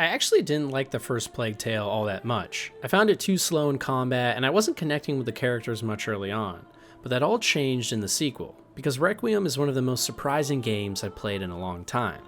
I actually didn't like the first Plague Tale all that much. I found it too slow in combat, and I wasn't connecting with the characters much early on. But that all changed in the sequel, because Requiem is one of the most surprising games I've played in a long time.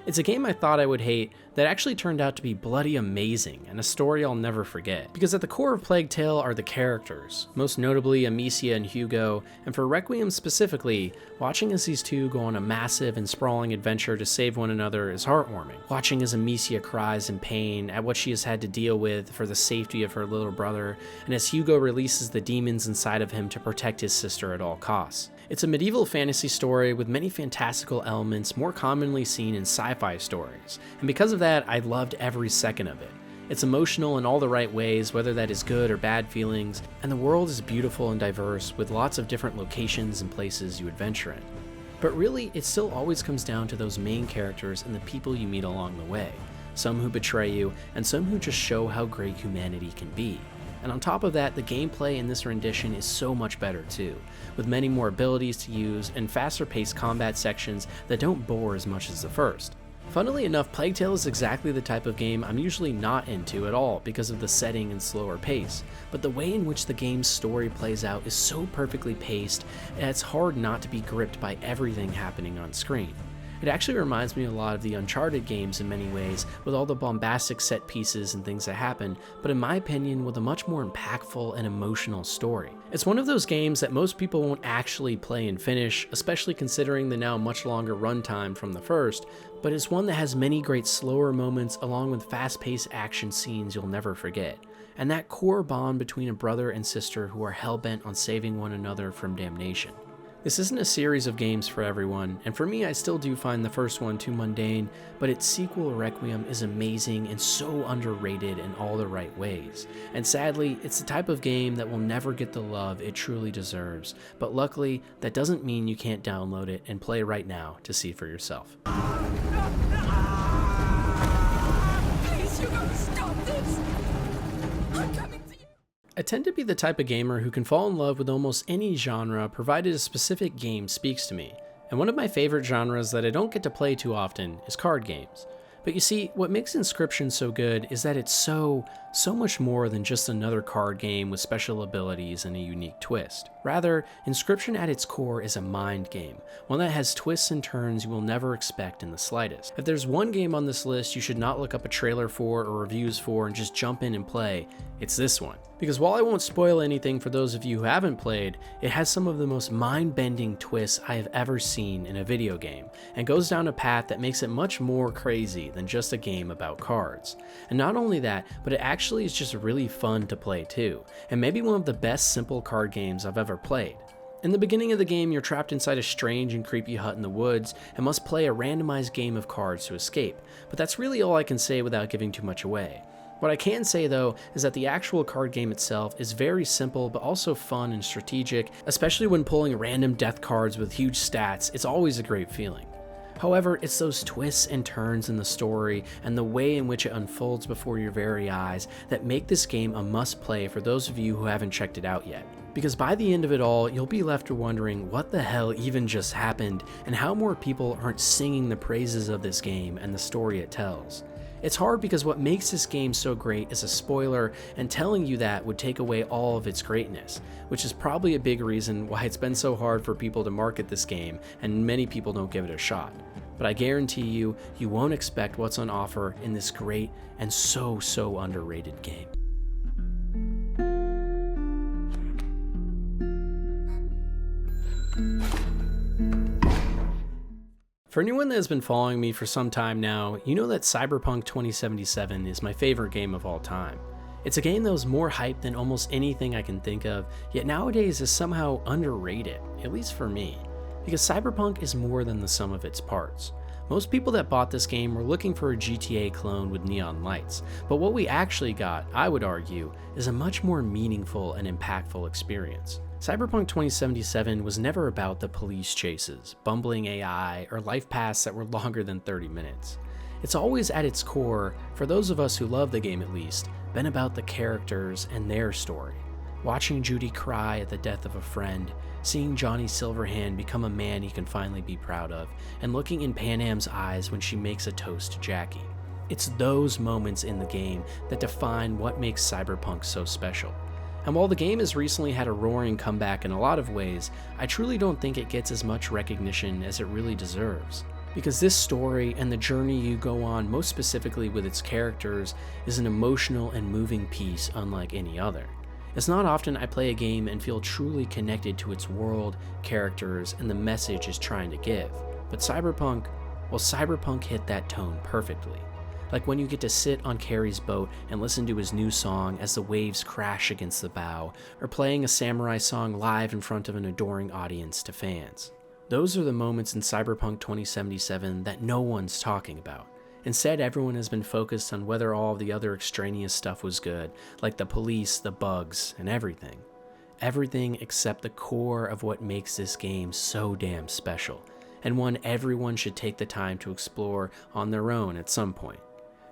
It's a game I thought I would hate that actually turned out to be bloody amazing and a story I'll never forget. Because at the core of Plague Tale are the characters, most notably Amicia and Hugo, and for Requiem specifically, watching as these two go on a massive and sprawling adventure to save one another is heartwarming. Watching as Amicia cries in pain at what she has had to deal with for the safety of her little brother, and as Hugo releases the demons inside of him to protect his sister at all costs. It's a medieval fantasy story with many fantastical elements more commonly seen in sci-fi stories, and because of that, I loved every second of it. It's emotional in all the right ways, whether that is good or bad feelings, and the world is beautiful and diverse with lots of different locations and places you adventure in. But really, it still always comes down to those main characters and the people you meet along the way, some who betray you, and some who just show how great humanity can be. And on top of that, the gameplay in this rendition is so much better too, with many more abilities to use and faster paced combat sections that don't bore as much as the first. Funnily enough, Plague Tale is exactly the type of game I'm usually not into at all because of the setting and slower pace, but the way in which the game's story plays out is so perfectly paced that it's hard not to be gripped by everything happening on screen. It actually reminds me a lot of the Uncharted games in many ways, with all the bombastic set pieces and things that happen, but in my opinion with a much more impactful and emotional story. It's one of those games that most people won't actually play and finish, especially considering the now much longer runtime from the first, but it's one that has many great slower moments along with fast-paced action scenes you'll never forget. And that core bond between a brother and sister who are hell-bent on saving one another from damnation. This isn't a series of games for everyone, and for me I still do find the first one too mundane, but its sequel Requiem is amazing and so underrated in all the right ways. And sadly, it's the type of game that will never get the love it truly deserves, but luckily, that doesn't mean you can't download it and play right now to see for yourself. Please, you gotta stop this! I'm coming to you! I tend to be the type of gamer who can fall in love with almost any genre provided a specific game speaks to me, and one of my favorite genres that I don't get to play too often is card games. But you see, what makes Inscryption so good is that it's so much more than just another card game with special abilities and a unique twist. Rather, Inscryption at its core is a mind game, one that has twists and turns you will never expect in the slightest. If there's one game on this list you should not look up a trailer for or reviews for and just jump in and play, it's this one. Because while I won't spoil anything for those of you who haven't played, it has some of the most mind-bending twists I have ever seen in a video game, and goes down a path that makes it much more crazy than just a game about cards. And not only that, but it actually is just really fun to play too, and maybe one of the best simple card games I've ever played. In the beginning of the game, you're trapped inside a strange and creepy hut in the woods and must play a randomized game of cards to escape, but that's really all I can say without giving too much away. What I can say though is that the actual card game itself is very simple but also fun and strategic, especially when pulling random death cards with huge stats. It's always a great feeling. However, it's those twists and turns in the story and the way in which it unfolds before your very eyes that make this game a must-play for those of you who haven't checked it out yet. Because by the end of it all, you'll be left wondering what the hell even just happened and how more people aren't singing the praises of this game and the story it tells. It's hard because what makes this game so great is a spoiler, and telling you that would take away all of its greatness, which is probably a big reason why it's been so hard for people to market this game and many people don't give it a shot. But I guarantee you, you won't expect what's on offer in this great and so underrated game. For anyone that has been following me for some time now, you know that Cyberpunk 2077 is my favorite game of all time. It's a game that was more hyped than almost anything I can think of, yet nowadays is somehow underrated, at least for me, because Cyberpunk is more than the sum of its parts. Most people that bought this game were looking for a GTA clone with neon lights, but what we actually got, I would argue, is a much more meaningful and impactful experience. Cyberpunk 2077 was never about the police chases, bumbling AI, or life paths that were longer than 30 minutes. It's always at its core, for those of us who love the game at least, been about the characters and their story. Watching Judy cry at the death of a friend, seeing Johnny Silverhand become a man he can finally be proud of, and looking in Panam's eyes when she makes a toast to Jackie. It's those moments in the game that define what makes Cyberpunk so special. And while the game has recently had a roaring comeback in a lot of ways, I truly don't think it gets as much recognition as it really deserves. Because this story and the journey you go on, most specifically with its characters, is an emotional and moving piece unlike any other. It's not often I play a game and feel truly connected to its world, characters, and the message it's trying to give. But Cyberpunk hit that tone perfectly. Like when you get to sit on Carrie's boat and listen to his new song as the waves crash against the bow, or playing a samurai song live in front of an adoring audience to fans. Those are the moments in Cyberpunk 2077 that no one's talking about. Instead, everyone has been focused on whether all of the other extraneous stuff was good, like the police, the bugs, and everything. Everything except the core of what makes this game so damn special, and one everyone should take the time to explore on their own at some point.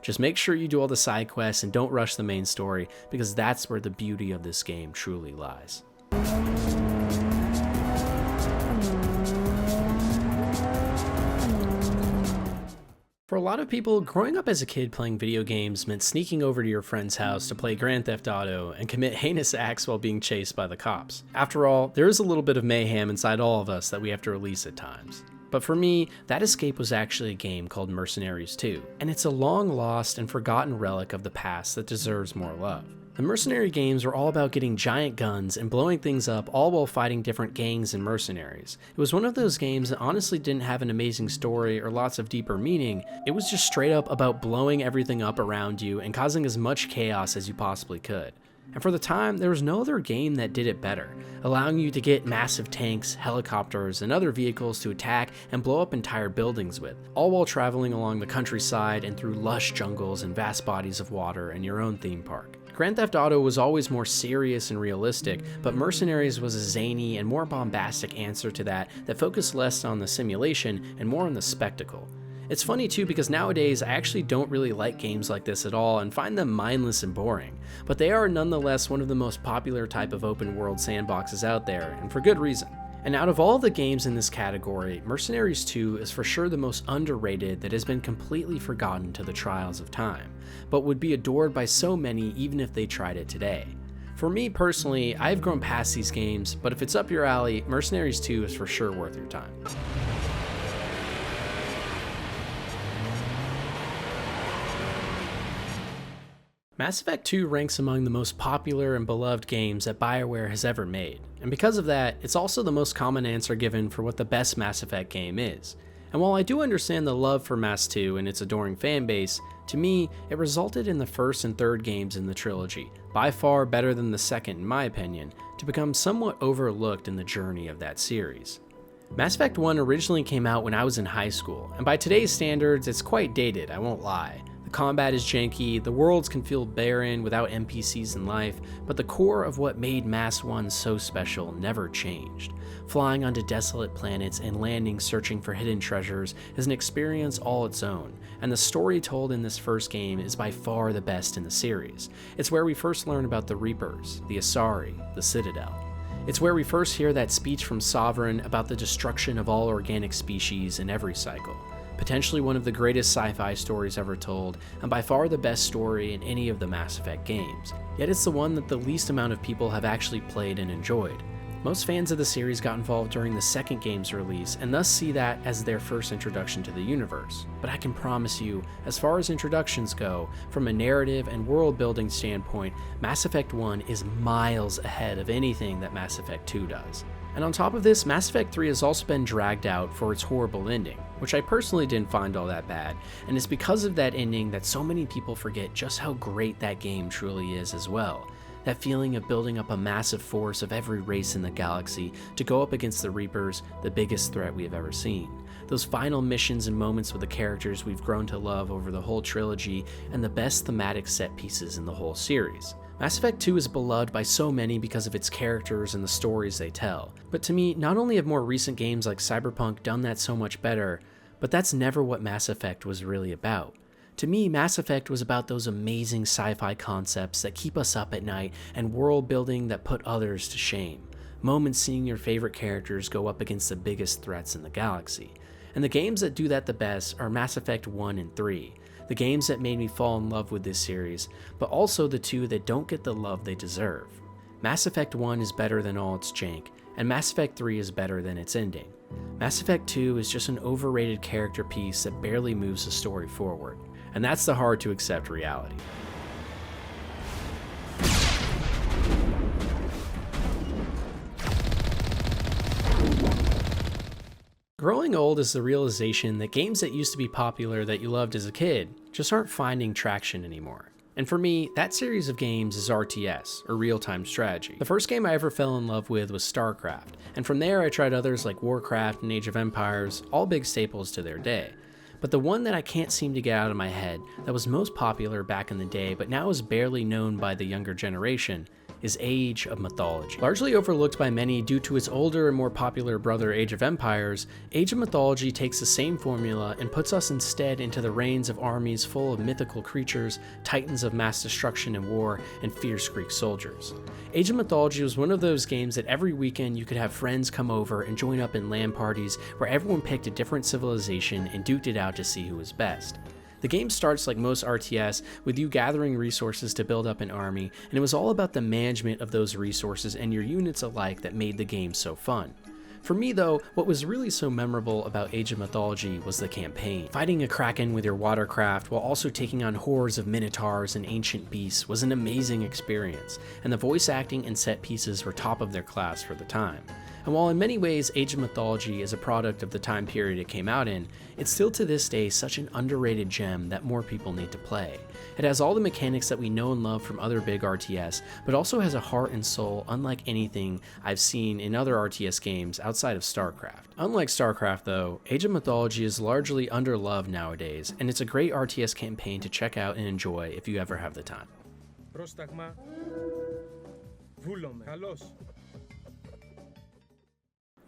Just make sure you do all the side quests and don't rush the main story, because that's where the beauty of this game truly lies. For a lot of people, growing up as a kid playing video games meant sneaking over to your friend's house to play Grand Theft Auto and commit heinous acts while being chased by the cops. After all, there is a little bit of mayhem inside all of us that we have to release at times. But for me, that escape was actually a game called Mercenaries 2, and it's a long lost and forgotten relic of the past that deserves more love. The mercenary games were all about getting giant guns and blowing things up, all while fighting different gangs and mercenaries. It was one of those games that honestly didn't have an amazing story or lots of deeper meaning. It was just straight up about blowing everything up around you and causing as much chaos as you possibly could. And for the time, there was no other game that did it better, allowing you to get massive tanks, helicopters, and other vehicles to attack and blow up entire buildings with, all while traveling along the countryside and through lush jungles and vast bodies of water in your own theme park. Grand Theft Auto was always more serious and realistic, but Mercenaries was a zany and more bombastic answer to that focused less on the simulation and more on the spectacle. It's funny too, because nowadays I actually don't really like games like this at all and find them mindless and boring, but they are nonetheless one of the most popular type of open world sandboxes out there, and for good reason. And out of all the games in this category, Mercenaries 2 is for sure the most underrated that has been completely forgotten to the trials of time, but would be adored by so many even if they tried it today. For me personally, I've grown past these games, but if it's up your alley, Mercenaries 2 is for sure worth your time. Mass Effect 2 ranks among the most popular and beloved games that BioWare has ever made, and because of that, it's also the most common answer given for what the best Mass Effect game is. And while I do understand the love for Mass 2 and its adoring fanbase, to me, it resulted in the first and third games in the trilogy, by far better than the second in my opinion, to become somewhat overlooked in the journey of that series. Mass Effect 1 originally came out when I was in high school, and by today's standards, it's quite dated, I won't lie. The combat is janky, the worlds can feel barren without NPCs in life, but the core of what made Mass 1 so special never changed. Flying onto desolate planets and landing searching for hidden treasures is an experience all its own, and the story told in this first game is by far the best in the series. It's where we first learn about the Reapers, the Asari, the Citadel. It's where we first hear that speech from Sovereign about the destruction of all organic species in every cycle. Potentially one of the greatest sci-fi stories ever told, and by far the best story in any of the Mass Effect games. Yet it's the one that the least amount of people have actually played and enjoyed. Most fans of the series got involved during the second game's release, and thus see that as their first introduction to the universe. But I can promise you, as far as introductions go, from a narrative and world-building standpoint, Mass Effect 1 is miles ahead of anything that Mass Effect 2 does. And on top of this, Mass Effect 3 has also been dragged out for its horrible ending, which I personally didn't find all that bad, and it's because of that ending that so many people forget just how great that game truly is as well. That feeling of building up a massive force of every race in the galaxy to go up against the Reapers, the biggest threat we have ever seen. Those final missions and moments with the characters we've grown to love over the whole trilogy, and the best thematic set pieces in the whole series. Mass Effect 2 is beloved by so many because of its characters and the stories they tell. But to me, not only have more recent games like Cyberpunk done that so much better, but that's never what Mass Effect was really about. To me, Mass Effect was about those amazing sci-fi concepts that keep us up at night and world building that put others to shame. Moments seeing your favorite characters go up against the biggest threats in the galaxy. And the games that do that the best are Mass Effect 1 and 3. the games that made me fall in love with this series, but also the two that don't get the love they deserve. Mass Effect 1 is better than all its jank, and Mass Effect 3 is better than its ending. Mass Effect 2 is just an overrated character piece that barely moves the story forward, and that's the hard to accept reality. Growing old is the realization that games that used to be popular that you loved as a kid just aren't finding traction anymore. And for me, that series of games is RTS, or real-time strategy. The first game I ever fell in love with was StarCraft, and from there I tried others like Warcraft and Age of Empires, all big staples to their day. But the one that I can't seem to get out of my head that was most popular back in the day but now is barely known by the younger generation is Age of Mythology. Largely overlooked by many due to its older and more popular brother Age of Empires, Age of Mythology takes the same formula and puts us instead into the reigns of armies full of mythical creatures, titans of mass destruction and war, and fierce Greek soldiers. Age of Mythology was one of those games that every weekend you could have friends come over and join up in LAN parties where everyone picked a different civilization and duked it out to see who was best. The game starts like most RTS with you gathering resources to build up an army, and it was all about the management of those resources and your units alike that made the game so fun. For me though, what was really so memorable about Age of Mythology was the campaign. Fighting a kraken with your watercraft while also taking on hordes of minotaurs and ancient beasts was an amazing experience, and the voice acting and set pieces were top of their class for the time. And while in many ways Age of Mythology is a product of the time period it came out in, it's still to this day such an underrated gem that more people need to play. It has all the mechanics that we know and love from other big RTS, but also has a heart and soul unlike anything I've seen in other RTS games outside of StarCraft. Unlike StarCraft though, Age of Mythology is largely underloved nowadays, and it's a great RTS campaign to check out and enjoy if you ever have the time.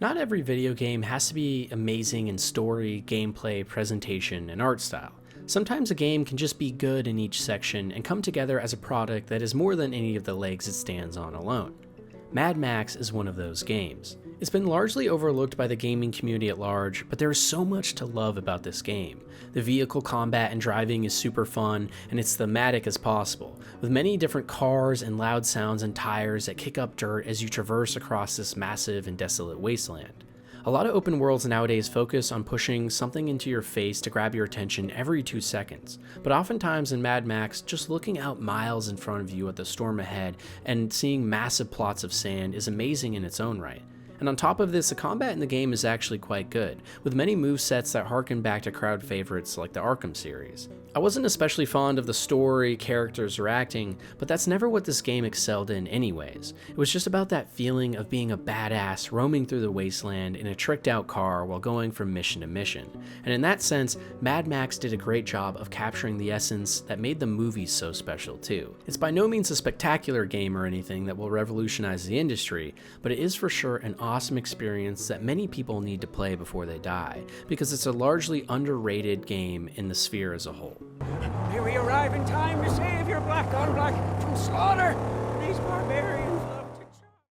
Not every video game has to be amazing in story, gameplay, presentation, and art style. Sometimes a game can just be good in each section and come together as a product that is more than any of the legs it stands on alone. Mad Max is one of those games. It's been largely overlooked by the gaming community at large, but there is so much to love about this game. The vehicle combat and driving is super fun, and it's thematic as possible, with many different cars and loud sounds and tires that kick up dirt as you traverse across this massive and desolate wasteland. A lot of open worlds nowadays focus on pushing something into your face to grab your attention every 2 seconds, but oftentimes in Mad Max, just looking out miles in front of you at the storm ahead and seeing massive plots of sand is amazing in its own right. And on top of this, the combat in the game is actually quite good, with many movesets that harken back to crowd favorites like the Arkham series. I wasn't especially fond of the story, characters, or acting, but that's never what this game excelled in anyways. It was just about that feeling of being a badass roaming through the wasteland in a tricked out car while going from mission to mission. And in that sense, Mad Max did a great job of capturing the essence that made the movies so special too. It's by no means a spectacular game or anything that will revolutionize the industry, but it is for sure an awesome experience that many people need to play before they die, because it's a largely underrated game in the sphere as a whole. May we arrive in time to save your black on black from slaughter. These barbarians love to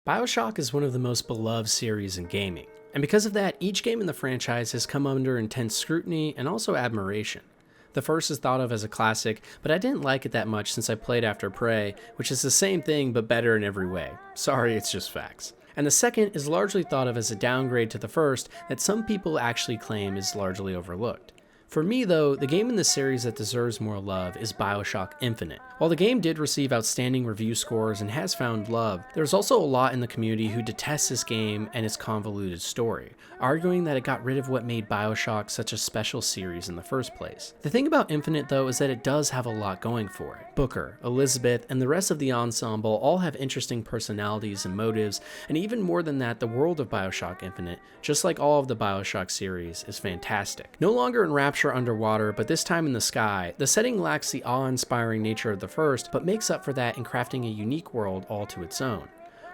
try. Bioshock is one of the most beloved series in gaming, and because of that, each game in the franchise has come under intense scrutiny and also admiration. The first is thought of as a classic, but I didn't like it that much since I played after Prey, which is the same thing but better in every way. Sorry, it's just facts. And the second is largely thought of as a downgrade to the first that some people actually claim is largely overlooked. For me though, the game in the series that deserves more love is Bioshock Infinite. While the game did receive outstanding review scores and has found love, there's also a lot in the community who detests this game and its convoluted story, arguing that it got rid of what made Bioshock such a special series in the first place. The thing about Infinite though is that it does have a lot going for it. Booker, Elizabeth, and the rest of the ensemble all have interesting personalities and motives, and even more than that, the world of Bioshock Infinite, just like all of the Bioshock series, is fantastic. No longer in Rapture underwater, but this time in the sky, the setting lacks the awe-inspiring nature of the first, but makes up for that in crafting a unique world all to its own.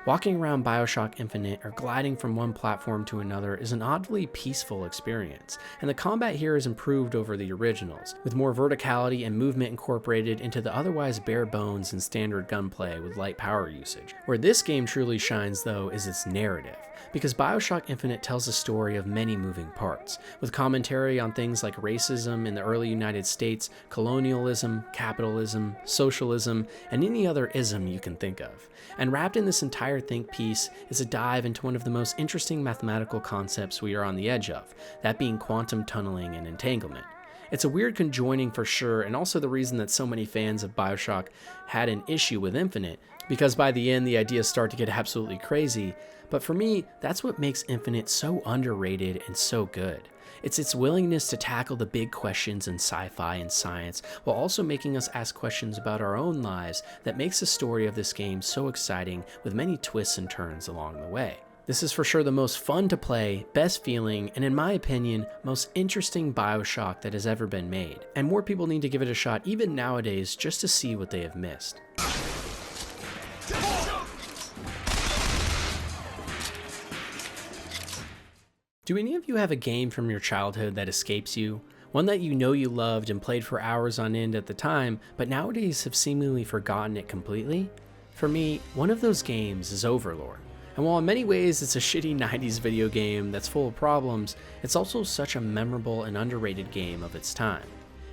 Walking around Bioshock Infinite or gliding from one platform to another is an oddly peaceful experience, and the combat here is improved over the originals, with more verticality and movement incorporated into the otherwise bare bones and standard gunplay with light power usage. Where this game truly shines, though, is its narrative, because Bioshock Infinite tells a story of many moving parts, with commentary on things like racism in the early United States, colonialism, capitalism, socialism, and any other ism you can think of. And wrapped in this entire think piece is a dive into one of the most interesting mathematical concepts we are on the edge of, that being quantum tunneling and entanglement. It's a weird conjoining for sure, and also the reason that so many fans of Bioshock had an issue with Infinite, because by the end the ideas start to get absolutely crazy, but for me, that's what makes Infinite so underrated and so good. It's its willingness to tackle the big questions in sci-fi and science, while also making us ask questions about our own lives that makes the story of this game so exciting, with many twists and turns along the way. This is for sure the most fun to play, best feeling, and in my opinion, most interesting Bioshock that has ever been made. And more people need to give it a shot even nowadays just to see what they have missed. Do any of you have a game from your childhood that escapes you? One that you know you loved and played for hours on end at the time, but nowadays have seemingly forgotten it completely? For me, one of those games is Overlord. And while in many ways it's a shitty 90s video game that's full of problems, it's also such a memorable and underrated game of its time.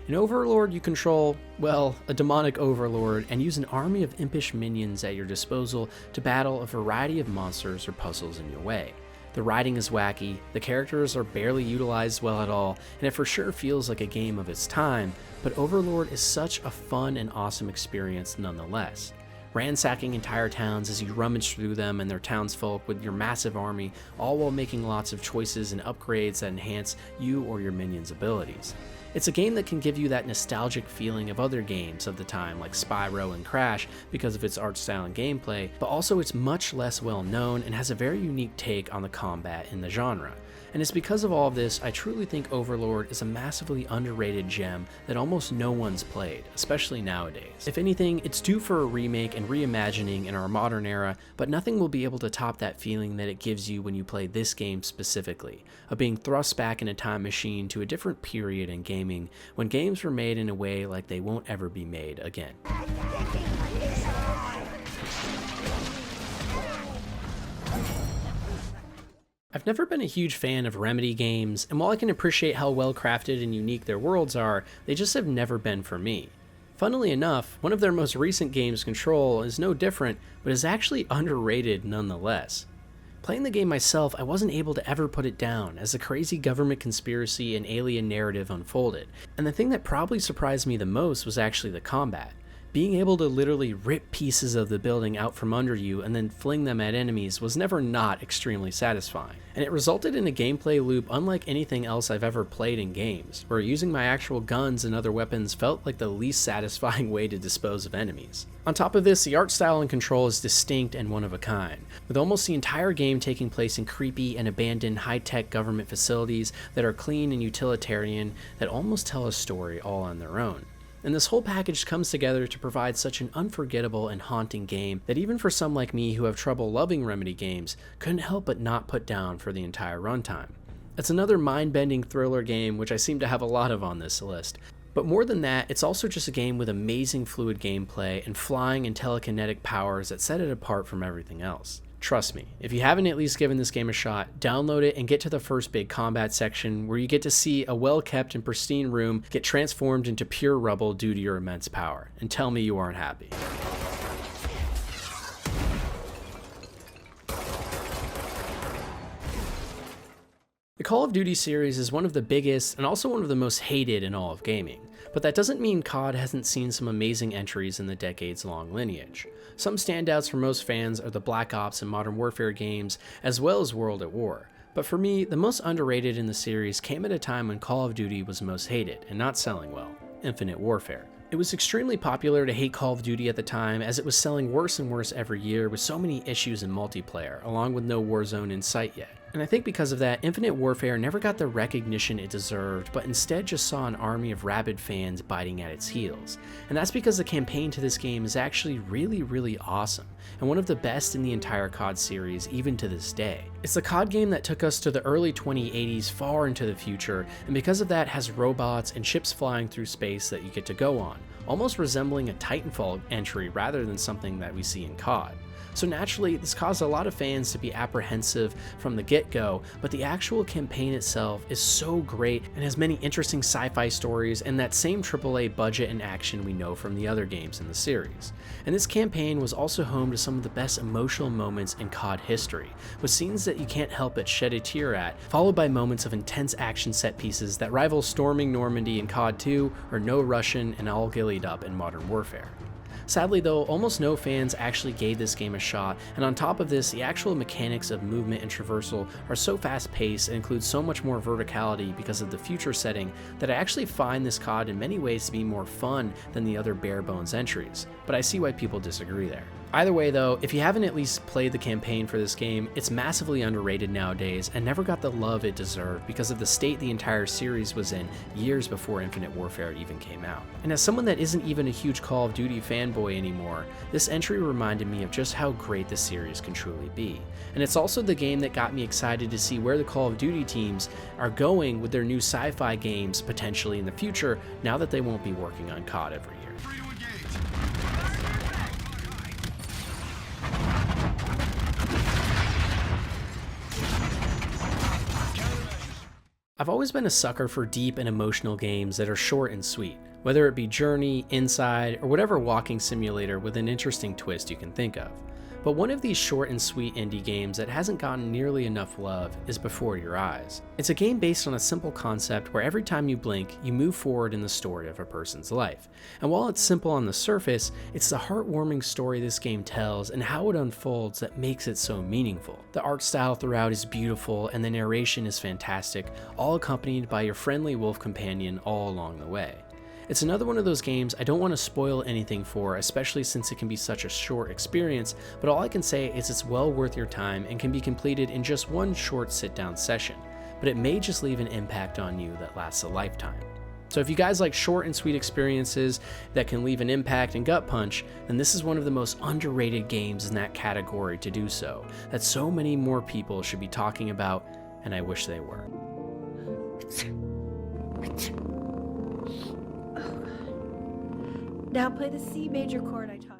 In Overlord, you control, well, a demonic overlord and use an army of impish minions at your disposal to battle a variety of monsters or puzzles in your way. The writing is wacky, the characters are barely utilized well at all, and it for sure feels like a game of its time, but Overlord is such a fun and awesome experience nonetheless. Ransacking entire towns as you rummage through them and their townsfolk with your massive army, all while making lots of choices and upgrades that enhance you or your minions' abilities. It's a game that can give you that nostalgic feeling of other games of the time like Spyro and Crash because of its art style and gameplay, but also it's much less well known and has a very unique take on the combat in the genre. And it's because of all of this, I truly think Overlord is a massively underrated gem that almost no one's played, especially nowadays. If anything, it's due for a remake and reimagining in our modern era, but nothing will be able to top that feeling that it gives you when you play this game specifically, of being thrust back in a time machine to a different period in gaming, when games were made in a way like they won't ever be made again. I've never been a huge fan of Remedy games, and while I can appreciate how well crafted and unique their worlds are, they just have never been for me. Funnily enough, one of their most recent games, Control, is no different, but is actually underrated nonetheless. Playing the game myself, I wasn't able to ever put it down as the crazy government conspiracy and alien narrative unfolded, and the thing that probably surprised me the most was actually the combat. Being able to literally rip pieces of the building out from under you and then fling them at enemies was never not extremely satisfying, and it resulted in a gameplay loop unlike anything else I've ever played in games, where using my actual guns and other weapons felt like the least satisfying way to dispose of enemies. On top of this, the art style and Control is distinct and one of a kind, with almost the entire game taking place in creepy and abandoned high-tech government facilities that are clean and utilitarian that almost tell a story all on their own. And this whole package comes together to provide such an unforgettable and haunting game that even for some like me who have trouble loving Remedy games, couldn't help but not put down for the entire runtime. It's another mind-bending thriller game which I seem to have a lot of on this list. But more than that, it's also just a game with amazing fluid gameplay and flying and telekinetic powers that set it apart from everything else. Trust me, if you haven't at least given this game a shot, download it and get to the first big combat section where you get to see a well-kept and pristine room get transformed into pure rubble due to your immense power, and tell me you aren't happy. The Call of Duty series is one of the biggest and also one of the most hated in all of gaming, but that doesn't mean COD hasn't seen some amazing entries in the decades-long lineage. Some standouts for most fans are the Black Ops and Modern Warfare games, as well as World at War. But for me, the most underrated in the series came at a time when Call of Duty was most hated and not selling well: Infinite Warfare. It was extremely popular to hate Call of Duty at the time, as it was selling worse and worse every year with so many issues in multiplayer, along with no Warzone in sight yet. And I think because of that, Infinite Warfare never got the recognition it deserved, but instead just saw an army of rabid fans biting at its heels. And that's because the campaign to this game is actually really awesome, and one of the best in the entire COD series even to this day. It's the COD game that took us to the early 2080s far into the future, and because of that has robots and ships flying through space that you get to go on, almost resembling a Titanfall entry rather than something that we see in COD. So naturally, this caused a lot of fans to be apprehensive from the get-go, but the actual campaign itself is so great and has many interesting sci-fi stories and that same AAA budget and action we know from the other games in the series. And this campaign was also home to some of the best emotional moments in COD history, with scenes that you can't help but shed a tear at, followed by moments of intense action set pieces that rival storming Normandy in COD 2 or No Russian and All Gillied Up in Modern Warfare. Sadly though, almost no fans actually gave this game a shot, and on top of this, the actual mechanics of movement and traversal are so fast paced and include so much more verticality because of the future setting that I actually find this COD in many ways to be more fun than the other bare bones entries, but I see why people disagree there. Either way though, if you haven't at least played the campaign for this game, it's massively underrated nowadays and never got the love it deserved because of the state the entire series was in years before Infinite Warfare even came out. And as someone that isn't even a huge Call of Duty fanboy anymore, this entry reminded me of just how great the series can truly be. And it's also the game that got me excited to see where the Call of Duty teams are going with their new sci-fi games potentially in the future now that they won't be working on COD every year. I've always been a sucker for deep and emotional games that are short and sweet, whether it be Journey, Inside, or whatever walking simulator with an interesting twist you can think of. But one of these short and sweet indie games that hasn't gotten nearly enough love is Before Your Eyes. It's a game based on a simple concept where every time you blink, you move forward in the story of a person's life. And while it's simple on the surface, it's the heartwarming story this game tells and how it unfolds that makes it so meaningful. The art style throughout is beautiful and the narration is fantastic, all accompanied by your friendly wolf companion all along the way. It's another one of those games I don't want to spoil anything for, especially since it can be such a short experience, but all I can say is it's well worth your time and can be completed in just one short sit-down session, but it may just leave an impact on you that lasts a lifetime. So if you guys like short and sweet experiences that can leave an impact and gut punch, then this is one of the most underrated games in that category to do so, that so many more people should be talking about, and I wish they were. Now play the C major chord I taught you.